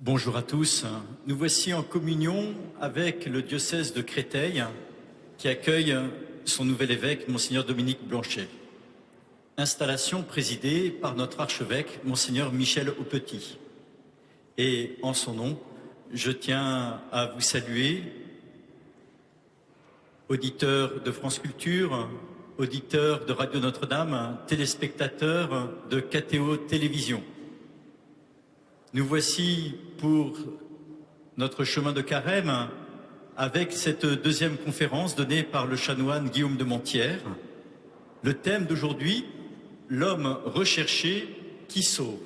Bonjour à tous. Nous voici en communion avec le diocèse de Créteil qui accueille son nouvel évêque, Monseigneur Dominique Blanchet. Installation présidée par notre archevêque, Monseigneur Michel Aupetit. Et en son nom, je tiens à vous saluer, auditeurs de France Culture, auditeurs de Radio Notre-Dame, téléspectateurs de KTO Télévision. Nous voici pour notre chemin de carême avec cette deuxième conférence donnée par le chanoine Guillaume de Montière. Le thème d'aujourd'hui, l'homme recherché qui sauve.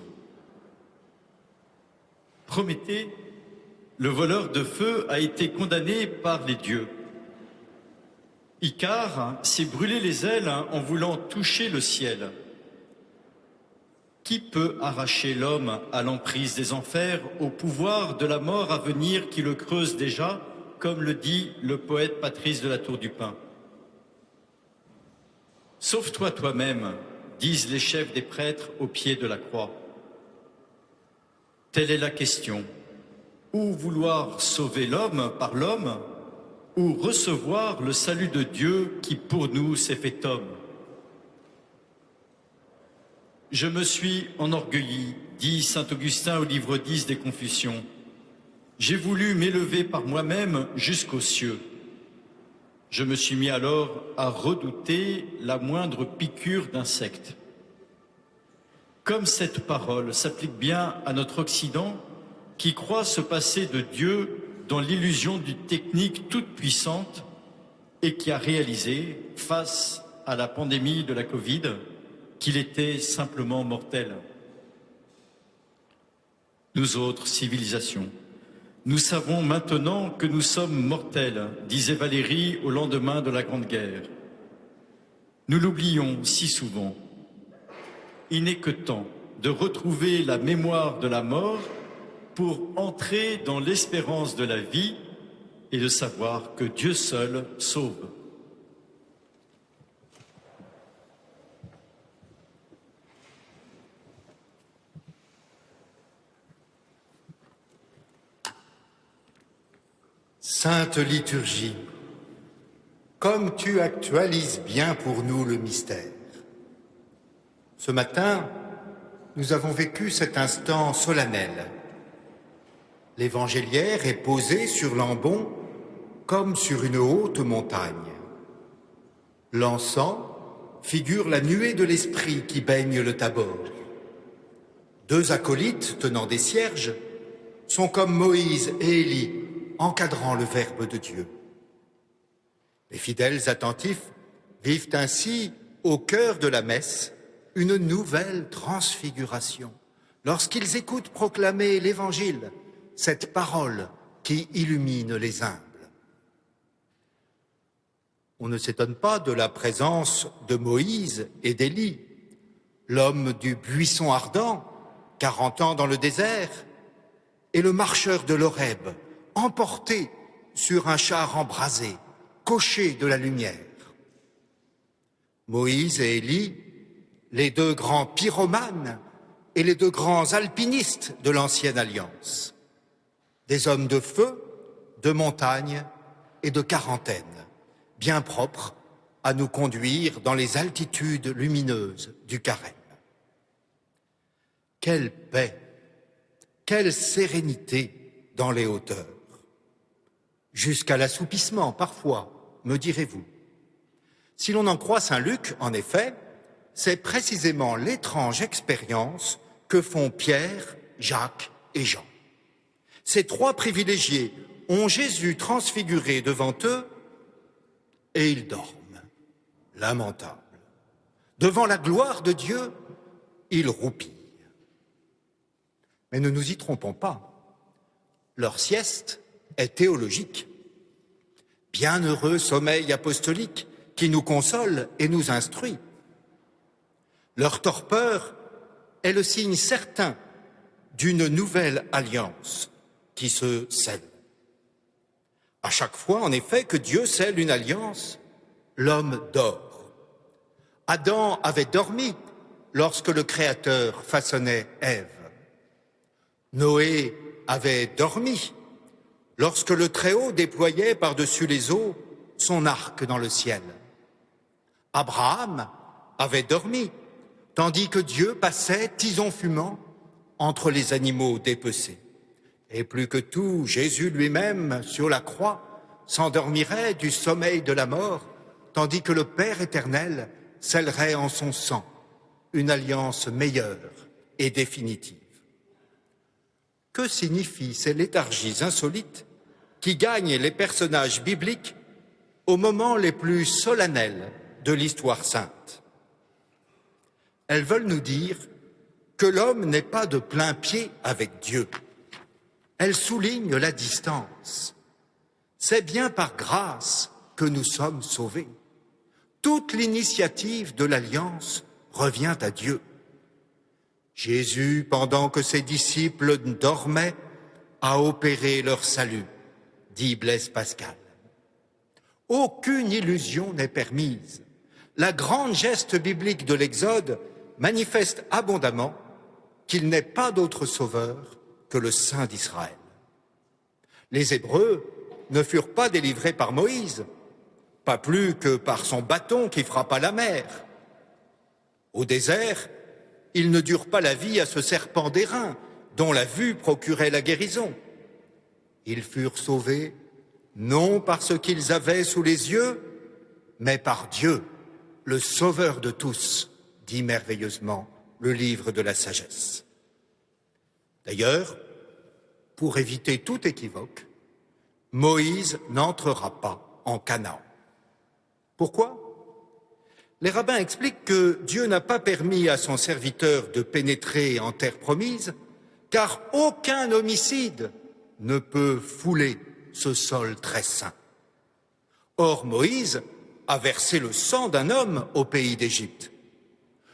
Prométhée, le voleur de feu, a été condamné par les dieux. Icare s'est brûlé les ailes en voulant toucher le ciel. Qui peut arracher l'homme à l'emprise des enfers, au pouvoir de la mort à venir qui le creuse déjà, comme le dit le poète Patrice de la Tour du Pin? Sauve-toi toi-même, disent les chefs des prêtres au pied de la croix. Telle est la question. Ou vouloir sauver l'homme par l'homme, ou recevoir le salut de Dieu qui pour nous s'est fait homme. Je me suis enorgueilli, dit saint Augustin au livre 10 des Confessions. J'ai voulu m'élever par moi-même jusqu'aux cieux. Je me suis mis alors à redouter la moindre piqûre d'insecte. Comme cette parole s'applique bien à notre Occident, qui croit se passer de Dieu dans l'illusion d'une technique toute puissante et qui a réalisé, face à la pandémie de la Covid, qu'il était simplement mortel. Nous autres civilisations, nous savons maintenant que nous sommes mortels, disait Valérie au lendemain de la Grande Guerre. Nous l'oublions si souvent. Il n'est que temps de retrouver la mémoire de la mort pour entrer dans l'espérance de la vie et de savoir que Dieu seul sauve. Sainte liturgie, comme tu actualises bien pour nous le mystère. Ce matin, nous avons vécu cet instant solennel. L'évangéliaire est posé sur l'ambon comme sur une haute montagne. L'encens figure la nuée de l'esprit qui baigne le Tabor. Deux acolytes tenant des cierges sont comme Moïse et Élie, encadrant le Verbe de Dieu. Les fidèles attentifs vivent ainsi, au cœur de la messe, une nouvelle transfiguration, lorsqu'ils écoutent proclamer l'Évangile, cette parole qui illumine les humbles. On ne s'étonne pas de la présence de Moïse et d'Élie, l'homme du buisson ardent, 40 ans dans le désert, et le marcheur de l'Horeb, emporté sur un char embrasé, coché de la lumière. Moïse et Élie, les deux grands pyromanes et les deux grands alpinistes de l'ancienne alliance. Des hommes de feu, de montagne et de quarantaine, bien propres à nous conduire dans les altitudes lumineuses du carême. Quelle paix, quelle sérénité dans les hauteurs. Jusqu'à l'assoupissement, parfois, me direz-vous. Si l'on en croit saint Luc, en effet, c'est précisément l'étrange expérience que font Pierre, Jacques et Jean. Ces trois privilégiés ont Jésus transfiguré devant eux et ils dorment, lamentables. Devant la gloire de Dieu, ils roupillent. Mais ne nous y trompons pas, leur sieste est théologique. Bienheureux sommeil apostolique qui nous console et nous instruit. Leur torpeur est le signe certain d'une nouvelle alliance qui se scelle. À chaque fois, en effet, que Dieu scelle une alliance, l'homme dort. Adam avait dormi lorsque le Créateur façonnait Ève. Noé avait dormi lorsque le Très-Haut déployait par-dessus les eaux son arc dans le ciel. Abraham avait dormi, tandis que Dieu passait, tison fumant, entre les animaux dépecés. Et plus que tout, Jésus lui-même, sur la croix, s'endormirait du sommeil de la mort, tandis que le Père éternel scellerait en son sang une alliance meilleure et définitive. Que signifient ces léthargies insolites qui gagnent les personnages bibliques aux moments les plus solennels de l'histoire sainte? Elles veulent nous dire que l'homme n'est pas de plein pied avec Dieu. Elles soulignent la distance. C'est bien par grâce que nous sommes sauvés. Toute l'initiative de l'alliance revient à Dieu. Jésus, pendant que ses disciples dormaient, a opéré leur salut, dit Blaise Pascal. Aucune illusion n'est permise. La grande geste biblique de l'Exode manifeste abondamment qu'il n'est pas d'autre sauveur que le Saint d'Israël. Les Hébreux ne furent pas délivrés par Moïse, pas plus que par son bâton qui frappa la mer. Au désert, ils ne durent pas la vie à ce serpent d'airain dont la vue procurait la guérison. Ils furent sauvés non par ce qu'ils avaient sous les yeux, mais par Dieu, le Sauveur de tous, dit merveilleusement le livre de la sagesse. D'ailleurs, pour éviter tout équivoque, Moïse n'entrera pas en Canaan. Pourquoi ? Les rabbins expliquent que Dieu n'a pas permis à son serviteur de pénétrer en terre promise, car aucun homicide ne peut fouler ce sol très saint. Or, Moïse a versé le sang d'un homme au pays d'Égypte.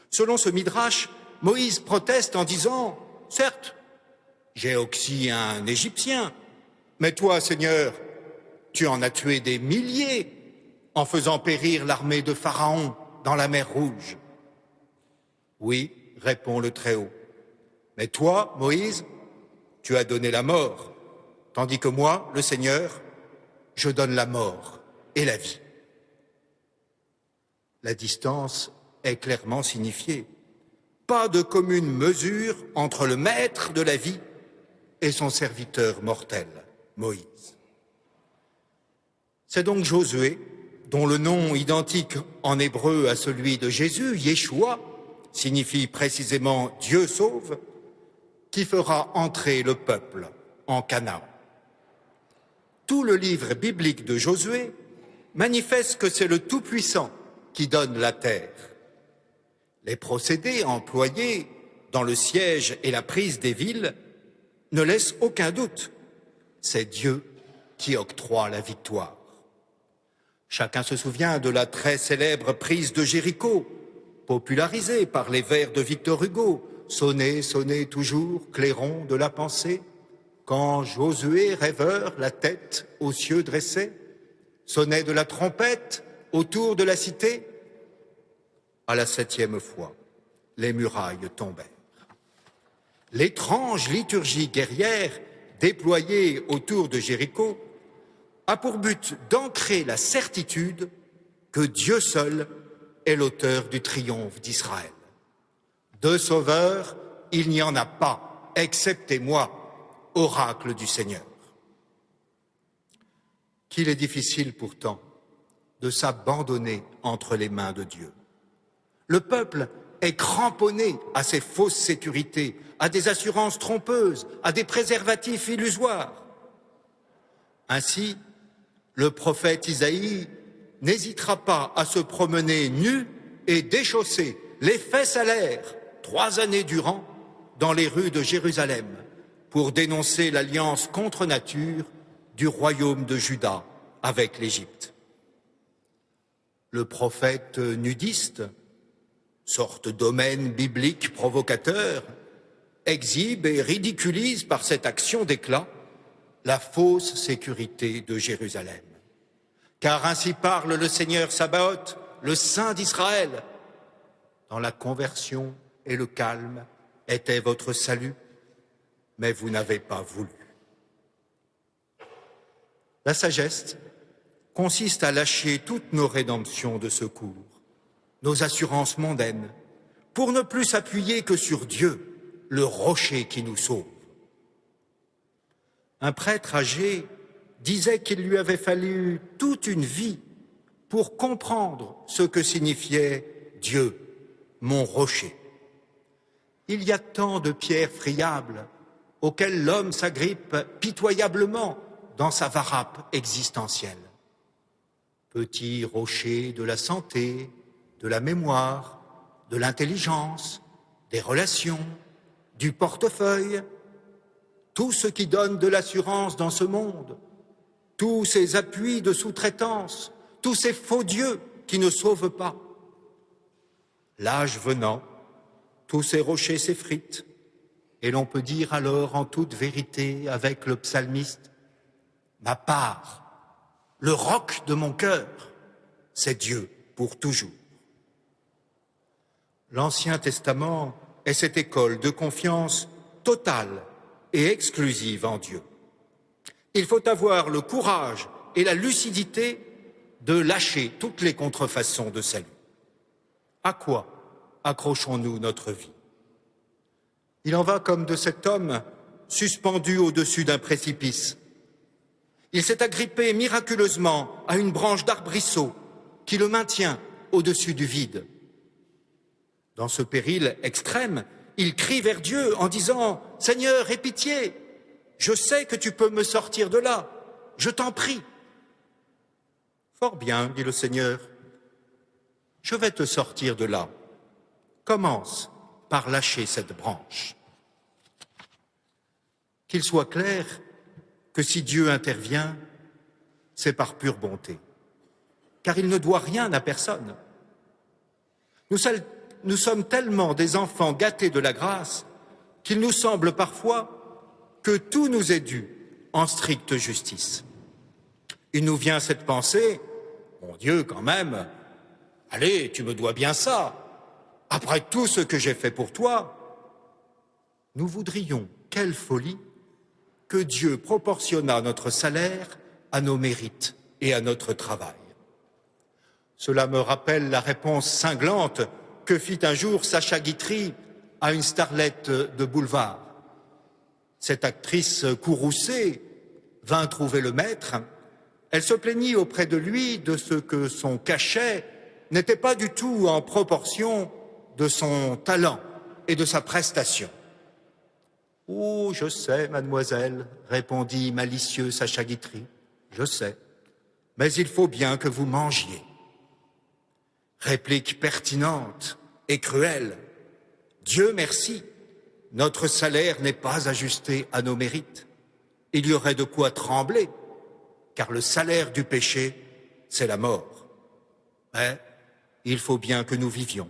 Selon ce midrash, Moïse proteste en disant « Certes, j'ai oxy un Égyptien, mais toi, Seigneur, tu en as tué des milliers en faisant périr l'armée de Pharaon dans la mer Rouge. » Oui, répond le Très-Haut, mais toi, Moïse, tu as donné la mort, tandis que moi, le Seigneur, je donne la mort et la vie. La distance est clairement signifiée. Pas de commune mesure entre le maître de la vie et son serviteur mortel, Moïse. C'est donc Josué, dont le nom identique en hébreu à celui de Jésus, Yeshua, signifie précisément Dieu sauve, qui fera entrer le peuple en Canaan. Tout le livre biblique de Josué manifeste que c'est le Tout-Puissant qui donne la terre. Les procédés employés dans le siège et la prise des villes ne laissent aucun doute. C'est Dieu qui octroie la victoire. Chacun se souvient de la très célèbre prise de Jéricho, popularisée par les vers de Victor Hugo. Sonnez, sonnez toujours, clairon de la pensée, quand Josué, rêveur, la tête aux cieux dressait, sonnait de la trompette autour de la cité. À la 7e fois, les murailles tombèrent. L'étrange liturgie guerrière déployée autour de Jéricho a pour but d'ancrer la certitude que Dieu seul est l'auteur du triomphe d'Israël. De sauveur, il n'y en a pas, excepté moi, oracle du Seigneur. Qu'il est difficile pourtant de s'abandonner entre les mains de Dieu. Le peuple est cramponné à ces fausses sécurités, à des assurances trompeuses, à des préservatifs illusoires. Ainsi, le prophète Isaïe n'hésitera pas à se promener nu et déchaussé, les fesses à l'air, 3 années durant, dans les rues de Jérusalem, pour dénoncer l'alliance contre nature du royaume de Juda avec l'Égypte. Le prophète nudiste, sorte d'omen biblique provocateur, exhibe et ridiculise par cette action d'éclat la fausse sécurité de Jérusalem. Car ainsi parle le Seigneur Sabaoth, le Saint d'Israël. Dans la conversion et le calme était votre salut, mais vous n'avez pas voulu. La sagesse consiste à lâcher toutes nos rédemptions de secours, nos assurances mondaines, pour ne plus s'appuyer que sur Dieu, le rocher qui nous sauve. Un prêtre âgé disait qu'il lui avait fallu toute une vie pour comprendre ce que signifiait Dieu, mon rocher. Il y a tant de pierres friables auxquelles l'homme s'agrippe pitoyablement dans sa varappe existentielle. Petits rochers de la santé, de la mémoire, de l'intelligence, des relations, du portefeuille, tout ce qui donne de l'assurance dans ce monde, tous ces appuis de sous-traitance, tous ces faux dieux qui ne sauvent pas. L'âge venant, tous ces rochers s'effritent, et l'on peut dire alors en toute vérité avec le psalmiste, « Ma part, le roc de mon cœur, c'est Dieu pour toujours. » L'Ancien Testament est cette école de confiance totale et exclusive en Dieu. Il faut avoir le courage et la lucidité de lâcher toutes les contrefaçons de salut. À quoi accrochons-nous notre vie? Il en va comme de cet homme suspendu au-dessus d'un précipice. Il s'est agrippé miraculeusement à une branche d'arbrisseau qui le maintient au-dessus du vide. Dans ce péril extrême, il crie vers Dieu en disant « Seigneur, aie pitié, je sais que tu peux me sortir de là, je t'en prie. » Fort bien, dit le Seigneur, je vais te sortir de là. Commence par lâcher cette branche. Qu'il soit clair que si Dieu intervient, c'est par pure bonté, car il ne doit rien à personne. Nous sommes tellement des enfants gâtés de la grâce qu'il nous semble parfois que tout nous est dû en stricte justice. Il nous vient cette pensée, mon Dieu, quand même, allez, tu me dois bien ça, après tout ce que j'ai fait pour toi. Nous voudrions, quelle folie, que Dieu proportionnât notre salaire à nos mérites et à notre travail. Cela me rappelle la réponse cinglante que fit un jour Sacha Guitry à une starlette de boulevard. Cette actrice courroucée vint trouver le maître. Elle se plaignit auprès de lui de ce que son cachet n'était pas du tout en proportion de son talent et de sa prestation. « Oh, je sais, mademoiselle, répondit malicieux Sacha Guitry, je sais, mais il faut bien que vous mangiez. » Réplique pertinente et cruelle. Dieu merci, notre salaire n'est pas ajusté à nos mérites. Il y aurait de quoi trembler, car le salaire du péché, c'est la mort. Mais il faut bien que nous vivions.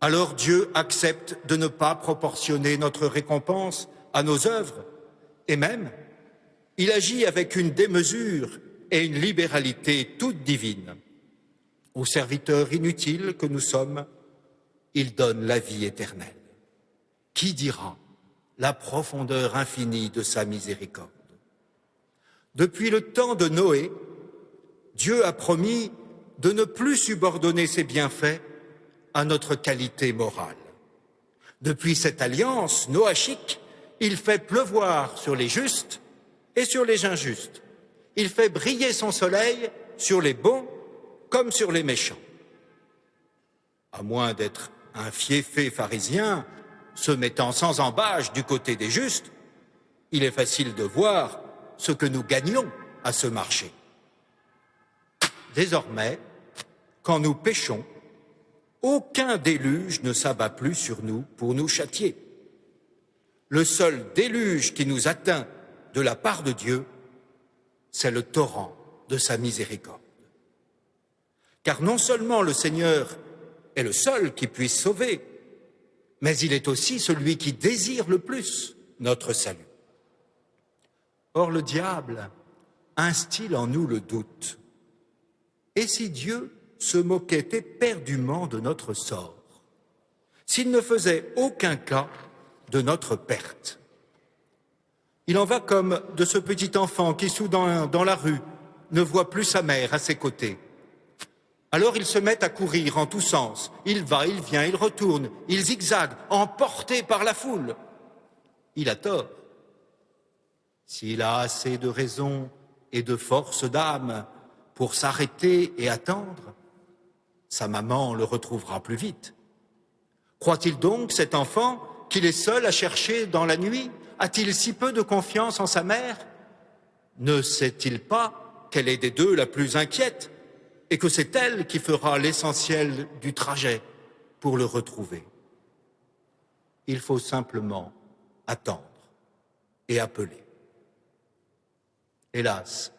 Alors Dieu accepte de ne pas proportionner notre récompense à nos œuvres, et même, il agit avec une démesure et une libéralité toute divine. Aux serviteurs inutiles que nous sommes, il donne la vie éternelle. Qui dira la profondeur infinie de sa miséricorde? Depuis le temps de Noé, Dieu a promis de ne plus subordonner ses bienfaits à notre qualité morale. Depuis cette alliance noachique, il fait pleuvoir sur les justes et sur les injustes. Il fait briller son soleil sur les bons comme sur les méchants. À moins d'être un fiefé pharisien se mettant sans embâche du côté des justes, il est facile de voir ce que nous gagnons à ce marché. Désormais, quand nous péchons, aucun déluge ne s'abat plus sur nous pour nous châtier. Le seul déluge qui nous atteint de la part de Dieu, c'est le torrent de sa miséricorde. Car non seulement le Seigneur est le seul qui puisse sauver, mais il est aussi celui qui désire le plus notre salut. Or le diable instille en nous le doute. Et si Dieu se moquait éperdument de notre sort, s'il ne faisait aucun cas de notre perte? Il en va comme de ce petit enfant qui, soudain, dans la rue, ne voit plus sa mère à ses côtés. Alors il se met à courir en tous sens. Il va, il vient, il retourne, il zigzague, emporté par la foule. Il a tort. S'il a assez de raison et de force d'âme pour s'arrêter et attendre, sa maman le retrouvera plus vite. Croit-il donc, cet enfant, qu'il est seul à chercher dans la nuit? A-t-il si peu de confiance en sa mère? Ne sait-il pas qu'elle est des deux la plus inquiète et que c'est elle qui fera l'essentiel du trajet pour le retrouver? Il faut simplement attendre et appeler. Hélas,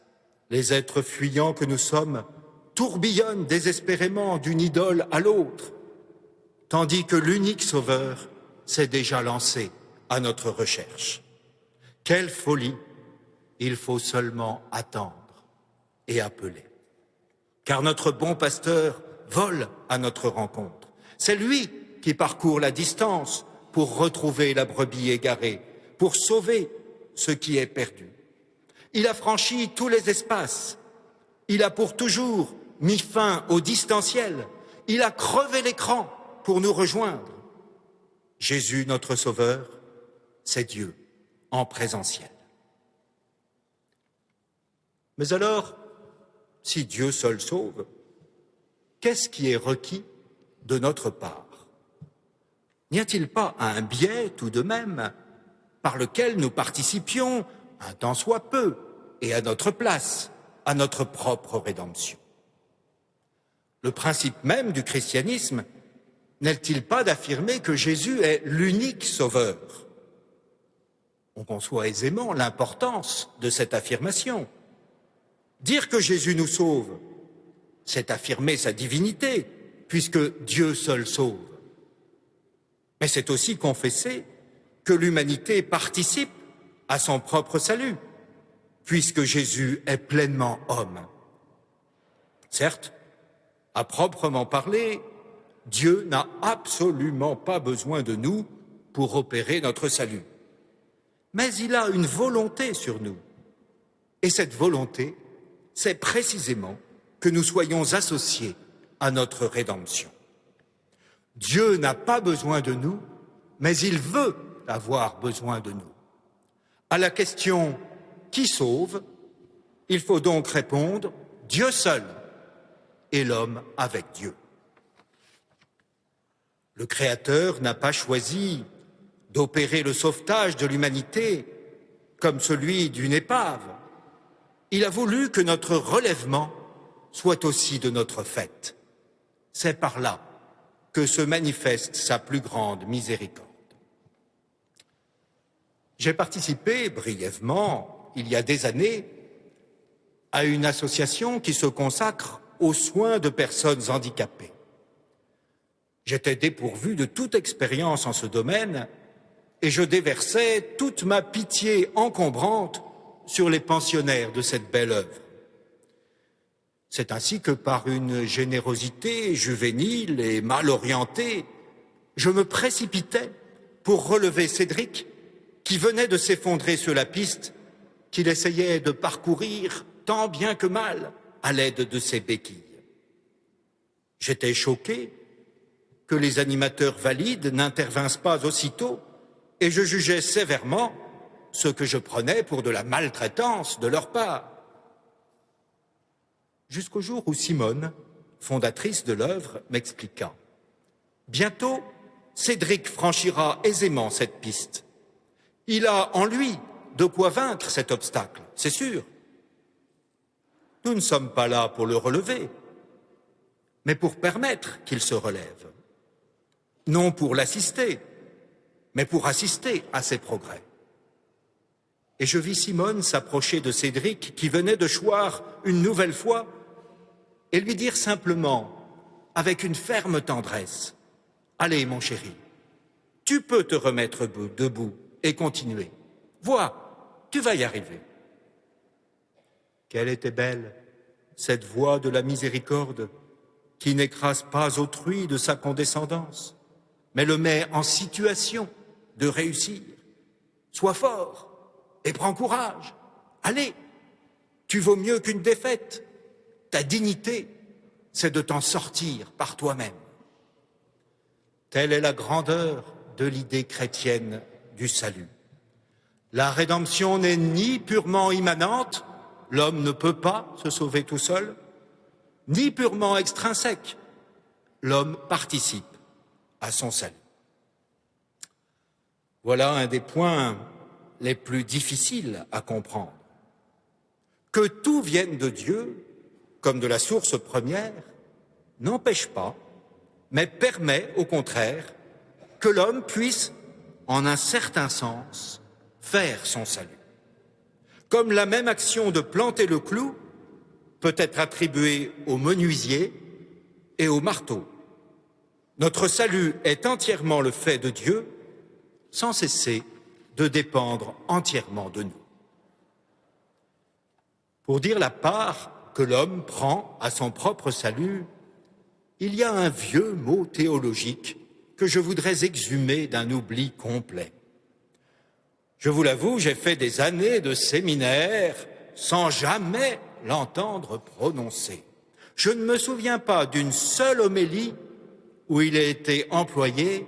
les êtres fuyants que nous sommes tourbillonnent désespérément d'une idole à l'autre, tandis que l'unique sauveur s'est déjà lancé à notre recherche. Quelle folie! Il faut seulement attendre et appeler. Car notre bon pasteur vole à notre rencontre. C'est lui qui parcourt la distance pour retrouver la brebis égarée, pour sauver ce qui est perdu. Il a franchi tous les espaces. Il a pour toujours mis fin au distanciel. Il a crevé l'écran pour nous rejoindre. Jésus, notre Sauveur, c'est Dieu en présentiel. Mais alors, si Dieu seul sauve, qu'est-ce qui est requis de notre part? N'y a-t-il pas un biais tout de même par lequel nous participions, un tant soit peu, et à notre place, à notre propre rédemption? Le principe même du christianisme n'est-il pas d'affirmer que Jésus est l'unique sauveur? On conçoit aisément l'importance de cette affirmation. Dire que Jésus nous sauve, c'est affirmer sa divinité, puisque Dieu seul sauve. Mais c'est aussi confesser que l'humanité participe à son propre salut, puisque Jésus est pleinement homme. Certes, à proprement parler, Dieu n'a absolument pas besoin de nous pour opérer notre salut. Mais il a une volonté sur nous. Et cette volonté, c'est précisément que nous soyons associés à notre rédemption. Dieu n'a pas besoin de nous, mais il veut avoir besoin de nous. À la question « Qui sauve ?», il faut donc répondre « Dieu seul » et l'homme avec Dieu. Le Créateur n'a pas choisi d'opérer le sauvetage de l'humanité comme celui d'une épave. Il a voulu que notre relèvement soit aussi de notre fait. C'est par là que se manifeste sa plus grande miséricorde. J'ai participé brièvement, il y a des années, à une association qui se consacre aux soins de personnes handicapées. J'étais dépourvu de toute expérience en ce domaine et je déversais toute ma pitié encombrante sur les pensionnaires de cette belle œuvre. C'est ainsi que par une générosité juvénile et mal orientée, je me précipitais pour relever Cédric qui venait de s'effondrer sur la piste qu'il essayait de parcourir tant bien que mal à l'aide de ses béquilles. J'étais choqué que les animateurs valides n'intervinssent pas aussitôt et je jugeais sévèrement ce que je prenais pour de la maltraitance de leur part. Jusqu'au jour où Simone, fondatrice de l'œuvre, m'expliqua. Bientôt, Cédric franchira aisément cette piste. Il a en lui de quoi vaincre cet obstacle, c'est sûr. Nous ne sommes pas là pour le relever, mais pour permettre qu'il se relève. Non pour l'assister, mais pour assister à ses progrès. Et je vis Simone s'approcher de Cédric qui venait de choir une nouvelle fois et lui dire simplement, avec une ferme tendresse, « Allez, mon chéri, tu peux te remettre debout et continuer. Vois, tu vas y arriver. » Quelle était belle, cette voix de la miséricorde qui n'écrase pas autrui de sa condescendance, mais le met en situation de réussir. Sois fort, et prends courage. Allez, tu vaux mieux qu'une défaite. Ta dignité, c'est de t'en sortir par toi-même. Telle est la grandeur de l'idée chrétienne du salut. La rédemption n'est ni purement immanente, l'homme ne peut pas se sauver tout seul, ni purement extrinsèque, l'homme participe à son salut. Voilà un des points les plus difficiles à comprendre. Que tout vienne de Dieu, comme de la source première, n'empêche pas, mais permet au contraire que l'homme puisse, en un certain sens, faire son salut. Comme la même action de planter le clou peut être attribuée au menuisier et au marteau. Notre salut est entièrement le fait de Dieu, sans cesser de dépendre entièrement de nous. Pour dire la part que l'homme prend à son propre salut, il y a un vieux mot théologique que je voudrais exhumer d'un oubli complet. Je vous l'avoue, j'ai fait des années de séminaire sans jamais l'entendre prononcer. Je ne me souviens pas d'une seule homélie où il a été employé,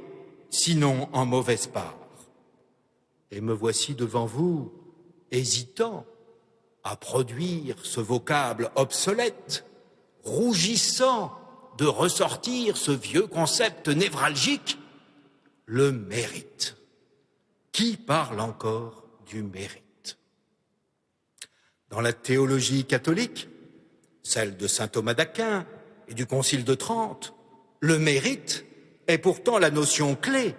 sinon en mauvaise part. Et me voici devant vous, hésitant à produire ce vocable obsolète, rougissant de ressortir ce vieux concept névralgique, le mérite. Qui parle encore du mérite? Dans la théologie catholique, celle de saint Thomas d'Aquin et du Concile de Trente, le mérite est pourtant la notion clé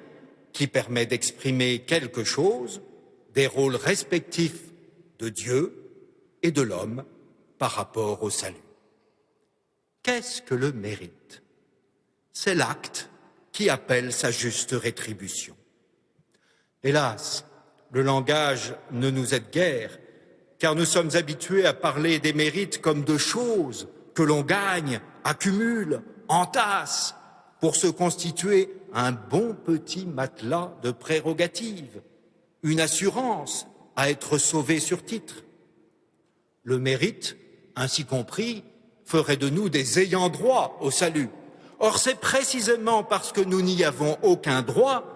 qui permet d'exprimer quelque chose des rôles respectifs de Dieu et de l'homme par rapport au salut. Qu'est-ce que le mérite? C'est l'acte qui appelle sa juste rétribution. Hélas, le langage ne nous aide guère, car nous sommes habitués à parler des mérites comme de choses que l'on gagne, accumule, entasse, pour se constituer un bon petit matelas de prérogatives, une assurance à être sauvé sur titre. Le mérite, ainsi compris, ferait de nous des ayants droit au salut. Or, c'est précisément parce que nous n'y avons aucun droit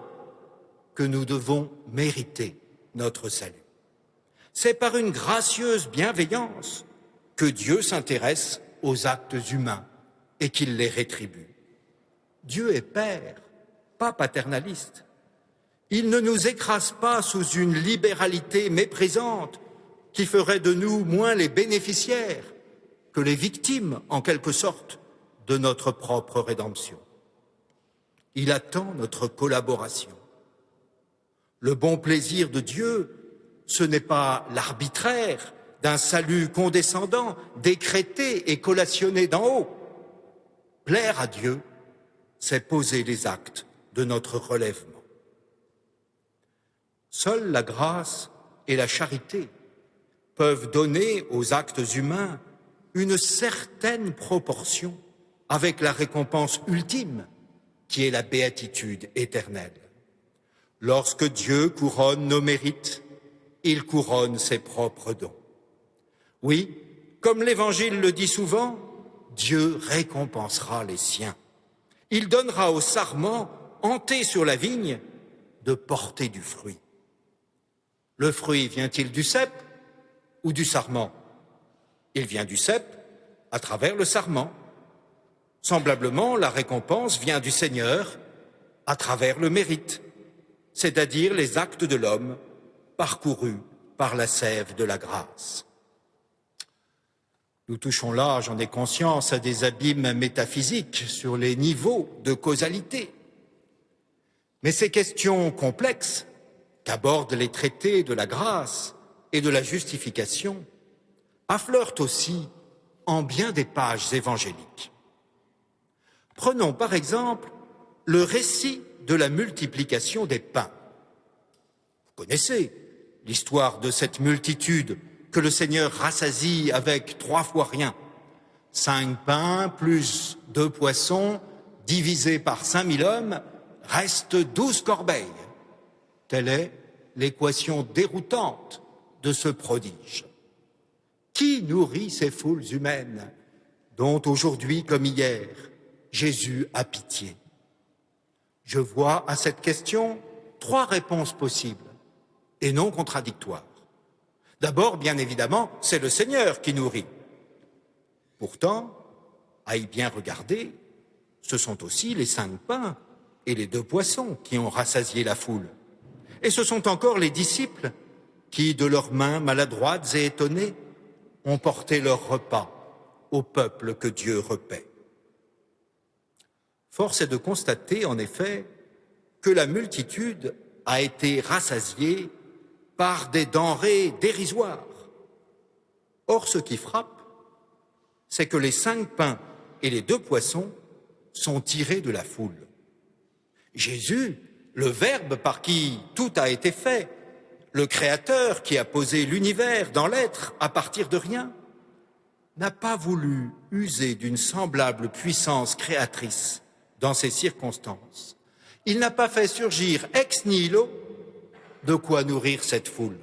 que nous devons mériter notre salut. C'est par une gracieuse bienveillance que Dieu s'intéresse aux actes humains et qu'il les rétribue. Dieu est Père, pas paternaliste. Il ne nous écrase pas sous une libéralité méprisante qui ferait de nous moins les bénéficiaires que les victimes, en quelque sorte, de notre propre rédemption. Il attend notre collaboration. Le bon plaisir de Dieu, ce n'est pas l'arbitraire d'un salut condescendant, décrété et collationné d'en haut. Plaire à Dieu, c'est poser les actes de notre relèvement. Seule la grâce et la charité peuvent donner aux actes humains une certaine proportion avec la récompense ultime qui est la béatitude éternelle. Lorsque Dieu couronne nos mérites, il couronne ses propres dons. Oui, comme l'Évangile le dit souvent, Dieu récompensera les siens. Il donnera au sarment, hanté sur la vigne, de porter du fruit. Le fruit vient-il du cep ou du sarment? Il vient du cep à travers le sarment. Semblablement, la récompense vient du Seigneur à travers le mérite, c'est-à-dire les actes de l'homme parcourus par la sève de la grâce. Nous touchons là, j'en ai conscience, à des abîmes métaphysiques sur les niveaux de causalité. Mais ces questions complexes qu'abordent les traités de la grâce et de la justification affleurent aussi en bien des pages évangéliques. Prenons par exemple le récit de la multiplication des pains. Vous connaissez l'histoire de cette multitude que le Seigneur rassasie avec 3 fois rien. 5 pains plus 2 poissons divisés par 5000 hommes reste 12 corbeilles. Telle est l'équation déroutante de ce prodige. Qui nourrit ces foules humaines dont aujourd'hui comme hier, Jésus a pitié? Je vois à cette question 3 réponses possibles et non contradictoires. D'abord, bien évidemment, c'est le Seigneur qui nourrit. Pourtant, à y bien regarder, ce sont aussi les 5 pains et les 2 poissons qui ont rassasié la foule. Et ce sont encore les disciples qui, de leurs mains maladroites et étonnées, ont porté leur repas au peuple que Dieu repaît. Force est de constater, en effet, que la multitude a été rassasiée par des denrées dérisoires. Or, ce qui frappe, c'est que les 5 pains et les 2 poissons sont tirés de la foule. Jésus, le Verbe par qui tout a été fait, le Créateur qui a posé l'univers dans l'être à partir de rien, n'a pas voulu user d'une semblable puissance créatrice dans ces circonstances. Il n'a pas fait surgir ex nihilo de quoi nourrir cette foule.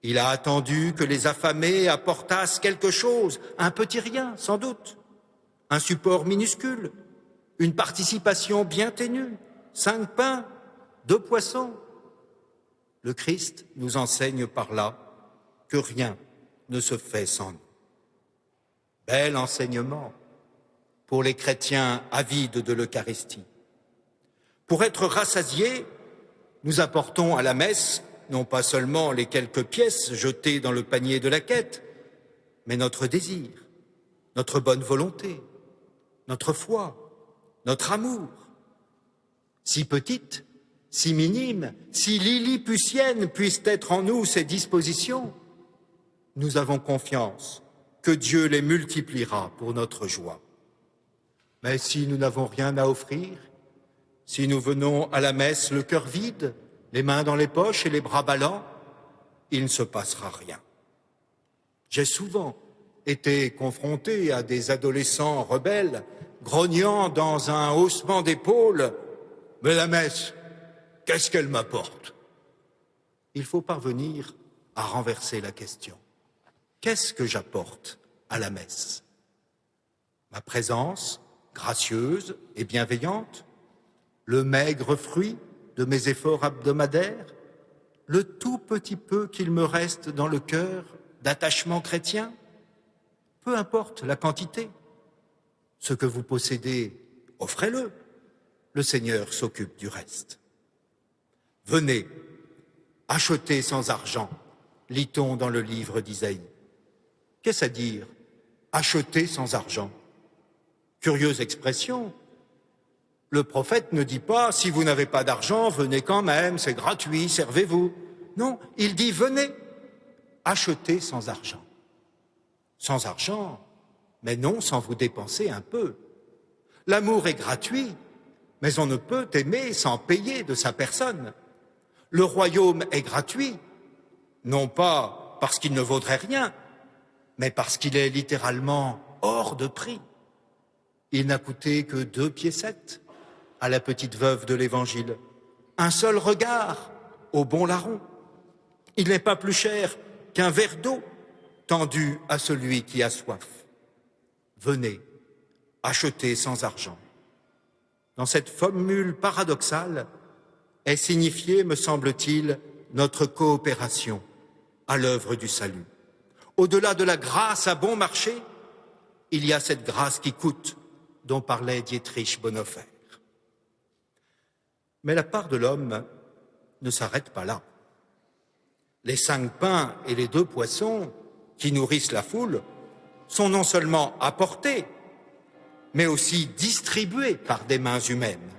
Il a attendu que les affamés apportassent quelque chose, un petit rien sans doute, un support minuscule, une participation bien ténue, 5 pains, 2 poissons. Le Christ nous enseigne par là que rien ne se fait sans nous. Bel enseignement pour les chrétiens avides de l'Eucharistie. Pour être rassasiés, nous apportons à la messe non pas seulement les quelques pièces jetées dans le panier de la quête, mais notre désir, notre bonne volonté, notre foi, notre amour. Si petite, si minime, si lilliputiennes puissent être en nous ces dispositions, nous avons confiance que Dieu les multipliera pour notre joie. Mais si nous n'avons rien à offrir, si nous venons à la messe le cœur vide, les mains dans les poches et les bras ballants, il ne se passera rien. J'ai souvent été confronté à des adolescents rebelles, grognant dans un haussement d'épaule « Mais la messe, qu'est-ce qu'elle m'apporte ?» Il faut parvenir à renverser la question. Qu'est-ce que j'apporte à la messe? Ma présence, gracieuse et bienveillante, le maigre fruit de mes efforts hebdomadaires, le tout petit peu qu'il me reste dans le cœur d'attachement chrétien, peu importe la quantité. Ce que vous possédez, offrez-le. Le Seigneur s'occupe du reste. Venez, achetez sans argent, lit-on dans le livre d'Isaïe. Qu'est-ce à dire, acheter sans argent? Curieuse expression. Le prophète ne dit pas, si vous n'avez pas d'argent, venez quand même, c'est gratuit, servez-vous. Non, il dit, venez, achetez sans argent. Sans argent, mais non sans vous dépenser un peu. L'amour est gratuit, mais on ne peut aimer sans payer de sa personne. Le royaume est gratuit, non pas parce qu'il ne vaudrait rien, mais parce qu'il est littéralement hors de prix. Il n'a coûté que 2 piécettes à la petite veuve de l'Évangile, un seul regard au bon larron. Il n'est pas plus cher qu'un verre d'eau tendu à celui qui a soif. Venez, achetez sans argent. Dans cette formule paradoxale est signifiée, me semble-t-il, notre coopération à l'œuvre du salut. Au-delà de la grâce à bon marché, il y a cette grâce qui coûte, dont parlait Dietrich Bonhoeffer. Mais la part de l'homme ne s'arrête pas là. Les 5 pains et les 2 poissons qui nourrissent la foule sont non seulement apportés, mais aussi distribués par des mains humaines.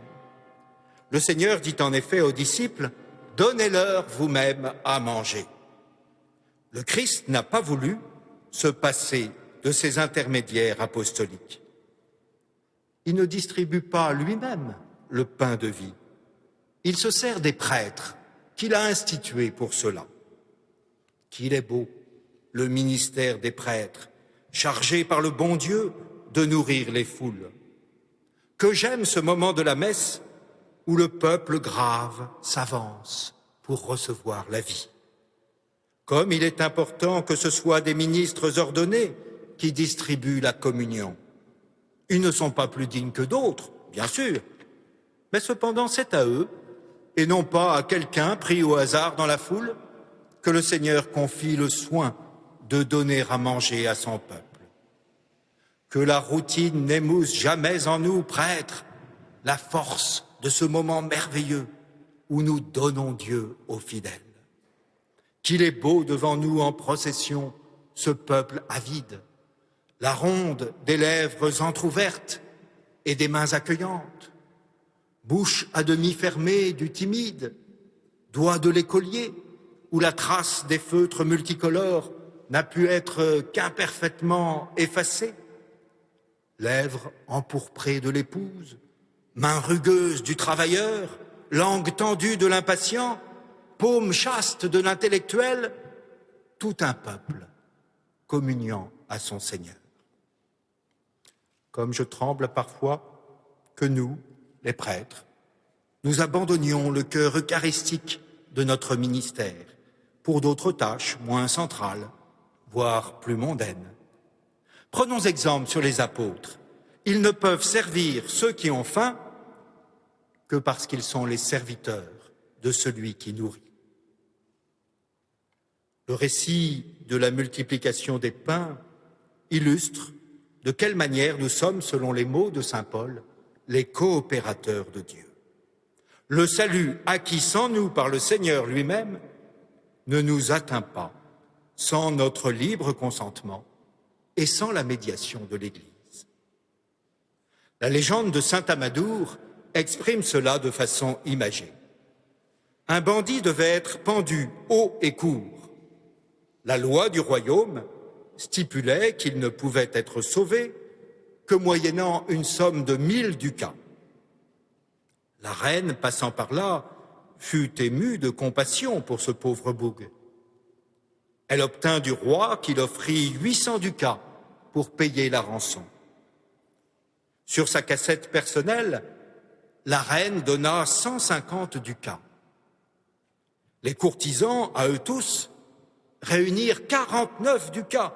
Le Seigneur dit en effet aux disciples, « Donnez-leur vous-même à manger ». Le Christ n'a pas voulu se passer de ces intermédiaires apostoliques. Il ne distribue pas lui-même le pain de vie. Il se sert des prêtres qu'il a institués pour cela. Qu'il est beau, le ministère des prêtres, chargé par le bon Dieu de nourrir les foules. Que j'aime ce moment de la messe où le peuple grave s'avance pour recevoir la vie. Comme il est important que ce soit des ministres ordonnés qui distribuent la communion. Ils ne sont pas plus dignes que d'autres, bien sûr, mais cependant c'est à eux, et non pas à quelqu'un pris au hasard dans la foule, que le Seigneur confie le soin de donner à manger à son peuple. Que la routine n'émousse jamais en nous, prêtres, la force de ce moment merveilleux où nous donnons Dieu aux fidèles. Qu'il est beau devant nous en procession, ce peuple avide, la ronde des lèvres entr'ouvertes et des mains accueillantes, bouche à demi fermée du timide, doigt de l'écolier, où la trace des feutres multicolores n'a pu être qu'imparfaitement effacée, lèvres empourprées de l'épouse, mains rugueuses du travailleur, langue tendue de l'impatient, paume chaste de l'intellectuel, tout un peuple communiant à son Seigneur. Comme je tremble parfois que nous, les prêtres, nous abandonnions le cœur eucharistique de notre ministère pour d'autres tâches moins centrales, voire plus mondaines. Prenons exemple sur les apôtres. Ils ne peuvent servir ceux qui ont faim que parce qu'ils sont les serviteurs de celui qui nourrit. Le récit de la multiplication des pains illustre de quelle manière nous sommes, selon les mots de saint Paul, les coopérateurs de Dieu. Le salut acquis sans nous par le Seigneur lui-même ne nous atteint pas sans notre libre consentement et sans la médiation de l'Église. La légende de saint Amadour exprime cela de façon imagée. Un bandit devait être pendu haut et court. La loi du royaume stipulait qu'il ne pouvait être sauvé que moyennant une somme de 1000 ducats. La reine, passant par là, fut émue de compassion pour ce pauvre boug. Elle obtint du roi qu'il offrit 800 ducats pour payer la rançon. Sur sa cassette personnelle, la reine donna 150 ducats. Les courtisans, à eux tous, réunirent 49 ducats.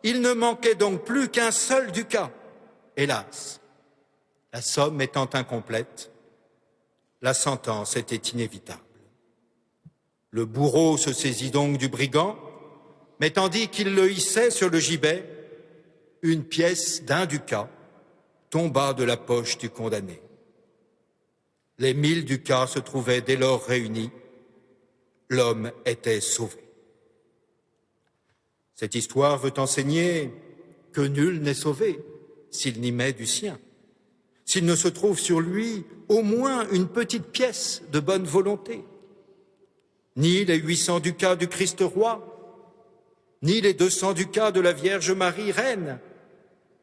Il ne manquait donc plus qu'un seul ducat. Hélas, la somme étant incomplète, la sentence était inévitable. Le bourreau se saisit donc du brigand, mais tandis qu'il le hissait sur le gibet, une pièce d'1 ducat tomba de la poche du condamné. Les 1000 ducats se trouvaient dès lors réunis. L'homme était sauvé. Cette histoire veut enseigner que nul n'est sauvé s'il n'y met du sien, s'il ne se trouve sur lui au moins une petite pièce de bonne volonté. Ni les 800 ducats du Christ roi, ni les 200 ducats de la Vierge Marie reine,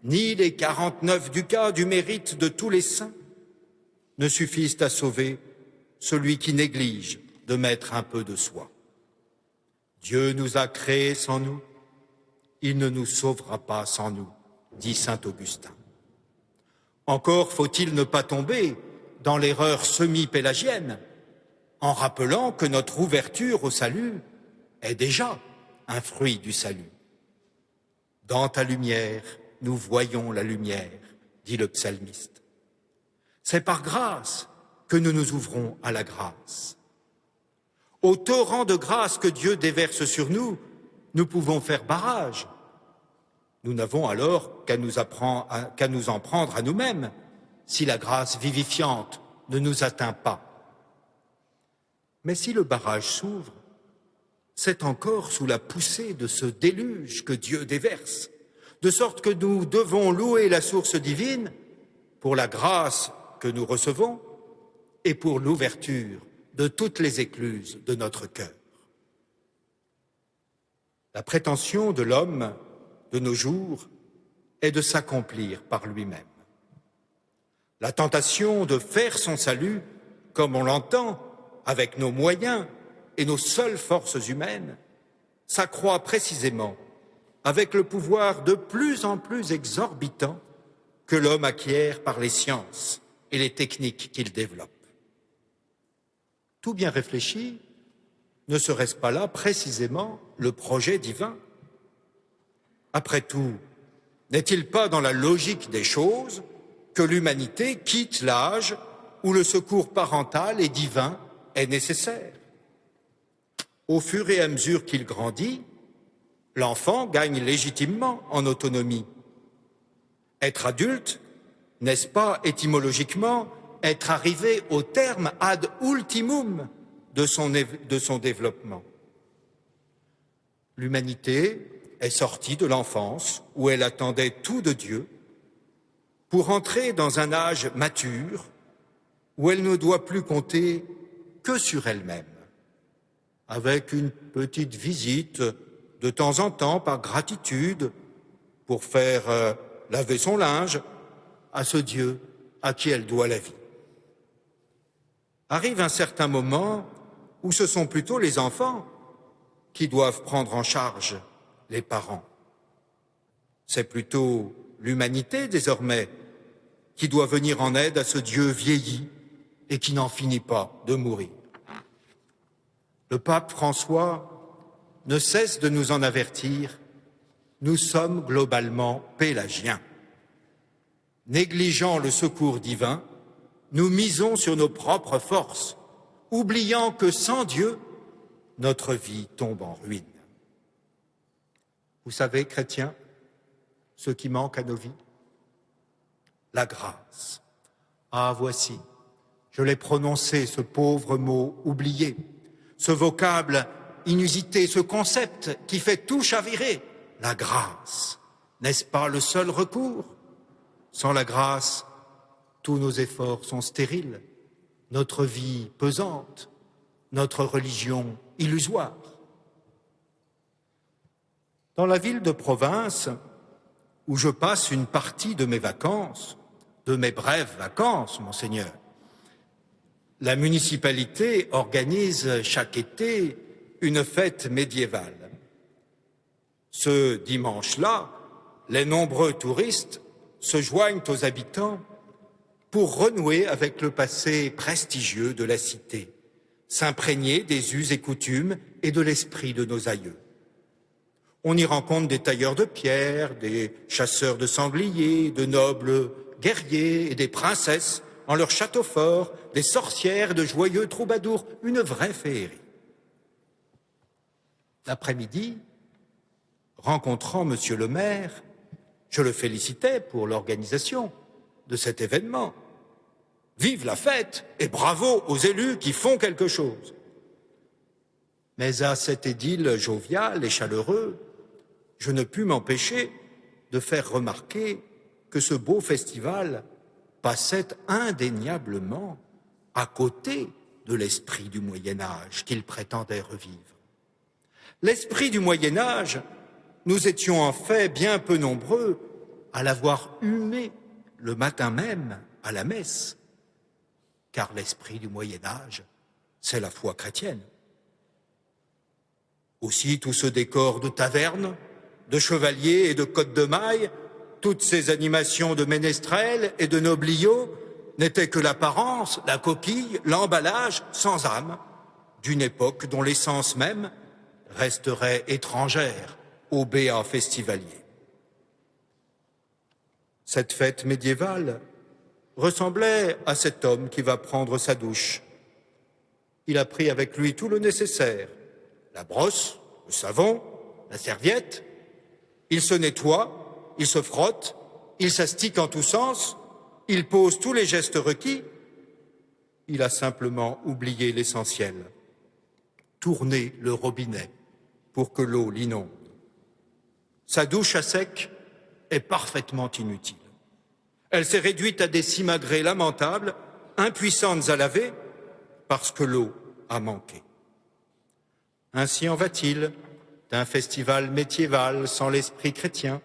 ni les 49 ducats du mérite de tous les saints ne suffisent à sauver celui qui néglige de mettre un peu de soi. Dieu nous a créés sans nous, il ne nous sauvera pas sans nous, dit saint Augustin. Encore faut-il ne pas tomber dans l'erreur semi-pélagienne, en rappelant que notre ouverture au salut est déjà un fruit du salut. Dans ta lumière, nous voyons la lumière, dit le psalmiste. C'est par grâce que nous nous ouvrons à la grâce. Au torrent de grâce que Dieu déverse sur nous, nous pouvons faire barrage. Nous n'avons alors qu'à nous en prendre à nous-mêmes si la grâce vivifiante ne nous atteint pas. Mais si le barrage s'ouvre, c'est encore sous la poussée de ce déluge que Dieu déverse, de sorte que nous devons louer la source divine pour la grâce que nous recevons et pour l'ouverture de toutes les écluses de notre cœur. La prétention de l'homme de nos jours est de s'accomplir par lui-même. La tentation de faire son salut, comme on l'entend, avec nos moyens et nos seules forces humaines, s'accroît précisément avec le pouvoir de plus en plus exorbitant que l'homme acquiert par les sciences et les techniques qu'il développe. Tout bien réfléchi, Ne serait-ce pas là précisément le projet divin? Après tout, n'est-il pas dans la logique des choses que l'humanité quitte l'âge où le secours parental et divin est nécessaire? Au fur et à mesure qu'il grandit, l'enfant gagne légitimement en autonomie. Être adulte, n'est-ce pas étymologiquement être arrivé au terme ad ultimum de son développement? L'humanité est sortie de l'enfance où elle attendait tout de Dieu pour entrer dans un âge mature où elle ne doit plus compter que sur elle-même, avec une petite visite de temps en temps par gratitude pour faire laver son linge à ce Dieu à qui elle doit la vie. Arrive un certain moment où ce sont plutôt les enfants qui doivent prendre en charge les parents. C'est plutôt l'humanité désormais qui doit venir en aide à ce Dieu vieilli et qui n'en finit pas de mourir. Le pape François ne cesse de nous en avertir, nous sommes globalement pélagiens. Négligeant le secours divin, nous misons sur nos propres forces, oubliant que sans Dieu, notre vie tombe en ruine. Vous savez, chrétiens, ce qui manque à nos vies? La grâce. Ah, voici, je l'ai prononcé, ce pauvre mot oublié, ce vocable inusité, ce concept qui fait tout chavirer, la grâce. N'est-ce pas le seul recours? Sans la grâce, tous nos efforts sont stériles, notre vie pesante, notre religion illusoire. Dans la ville de province, où je passe une partie de mes vacances, de mes brèves vacances, monseigneur, la municipalité organise chaque été une fête médiévale. Ce dimanche-là, les nombreux touristes se joignent aux habitants pour renouer avec le passé prestigieux de la cité, s'imprégner des us et coutumes et de l'esprit de nos aïeux. On y rencontre des tailleurs de pierre, des chasseurs de sangliers, de nobles guerriers et des princesses en leur château fort, des sorcières, de joyeux troubadours, une vraie féerie. L'après-midi, rencontrant monsieur le maire, je le félicitais pour l'organisation de cet événement. Vive la fête et bravo aux élus qui font quelque chose. Mais à cet édile jovial et chaleureux, je ne pus m'empêcher de faire remarquer que ce beau festival passait indéniablement à côté de l'esprit du Moyen-Âge qu'il prétendait revivre. L'esprit du Moyen-Âge, nous étions en fait bien peu nombreux à l'avoir humé le matin même à la messe, car l'esprit du Moyen-Âge, c'est la foi chrétienne. Aussi tout ce décor de taverne, de chevaliers et de côtes de mailles, toutes ces animations de ménestrels et de nobliaux n'étaient que l'apparence, la coquille, l'emballage sans âme d'une époque dont l'essence même resterait étrangère aux béats festivaliers. Cette fête médiévale ressemblait à cet homme qui va prendre sa douche. Il a pris avec lui tout le nécessaire, la brosse, le savon, la serviette. Il se nettoie, il se frotte, il s'astique en tous sens, il pose tous les gestes requis. Il a simplement oublié l'essentiel, tourner le robinet pour que l'eau l'inonde. Sa douche à sec est parfaitement inutile. Elle s'est réduite à des simagrées lamentables, impuissantes à laver, parce que l'eau a manqué. Ainsi en va-t-il d'un festival médiéval sans l'esprit chrétien.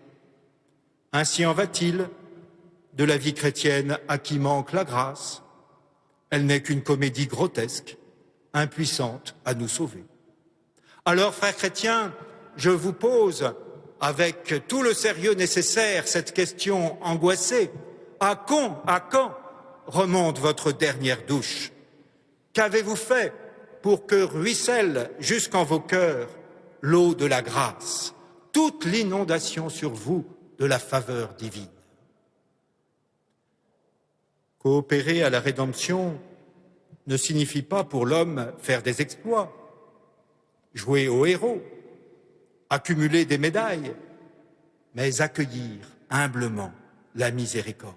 Ainsi en va-t-il de la vie chrétienne à qui manque la grâce. Elle n'est qu'une comédie grotesque, impuissante à nous sauver. Alors, frères chrétiens, je vous pose, avec tout le sérieux nécessaire, cette question angoissée. À quand remonte votre dernière douche? Qu'avez-vous fait pour que ruisselle jusqu'en vos cœurs l'eau de la grâce, toute l'inondation sur vous de la faveur divine. Coopérer à la rédemption ne signifie pas pour l'homme faire des exploits, jouer au héros, accumuler des médailles, mais accueillir humblement la miséricorde.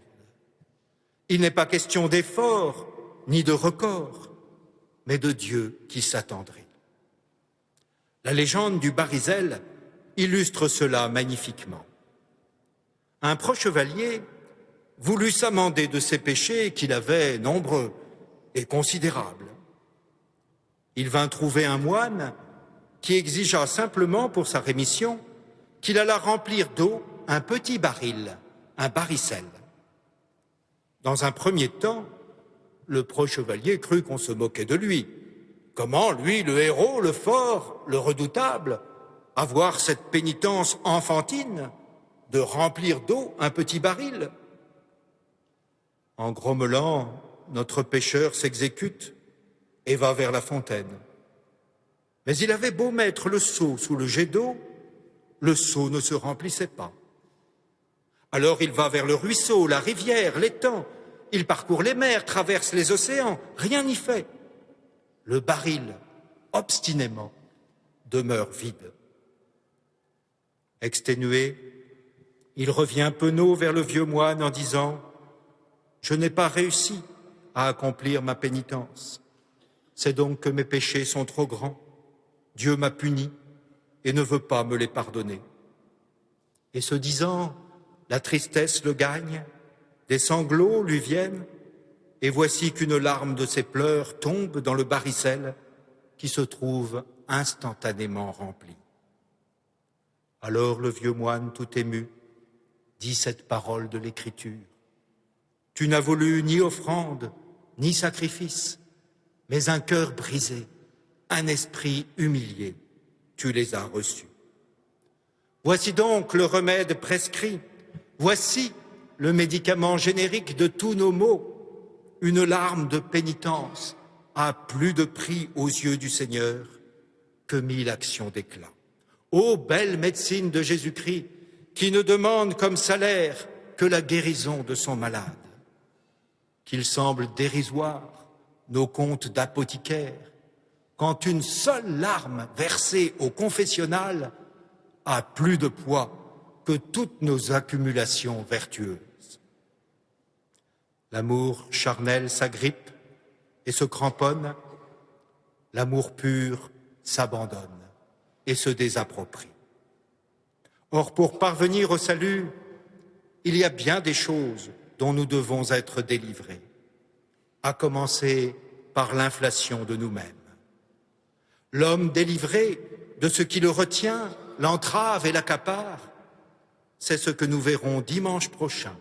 Il n'est pas question d'effort ni de record, mais de Dieu qui s'attendrit. La légende du barisel illustre cela magnifiquement. Un proche chevalier voulut s'amender de ses péchés qu'il avait nombreux et considérables. Il vint trouver un moine qui exigea simplement pour sa rémission qu'il allât remplir d'eau un petit baril, un barisel. Dans un premier temps, le proche chevalier crut qu'on se moquait de lui. Comment, lui, le héros, le fort, le redoutable, avoir cette pénitence enfantine de remplir d'eau un petit baril? En grommelant, notre pécheur s'exécute et va vers la fontaine. Mais il avait beau mettre le seau sous le jet d'eau, le seau ne se remplissait pas. Alors il va vers le ruisseau, la rivière, l'étang. Il parcourt les mers, traverse les océans, rien n'y fait. Le baril, obstinément, demeure vide. Exténué, il revient penaud vers le vieux moine en disant « Je n'ai pas réussi à accomplir ma pénitence. C'est donc que mes péchés sont trop grands. Dieu m'a puni et ne veut pas me les pardonner. » Et ce disant, la tristesse le gagne, des sanglots lui viennent, et voici qu'une larme de ses pleurs tombe dans le barisel qui se trouve instantanément rempli. Alors le vieux moine, tout ému, dit cette parole de l'Écriture. « Tu n'as voulu ni offrande, ni sacrifice, mais un cœur brisé, un esprit humilié, tu les as reçus. Voici donc le remède prescrit, voici le médicament générique de tous nos maux. Une larme de pénitence a plus de prix aux yeux du Seigneur que 1000 actions d'éclat. Ô belle médecine de Jésus-Christ, qui ne demande comme salaire que la guérison de son malade. Qu'il semble dérisoire nos comptes d'apothicaire, quand une seule larme versée au confessionnal a plus de poids que toutes nos accumulations vertueuses. L'amour charnel s'agrippe et se cramponne, l'amour pur s'abandonne et se désapproprie. Or, pour parvenir au salut, il y a bien des choses dont nous devons être délivrés, à commencer par l'inflation de nous-mêmes. L'homme délivré de ce qui le retient, l'entrave et l'accapare, c'est ce que nous verrons dimanche prochain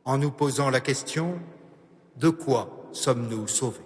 en nous posant la question « De quoi sommes-nous sauvés ?»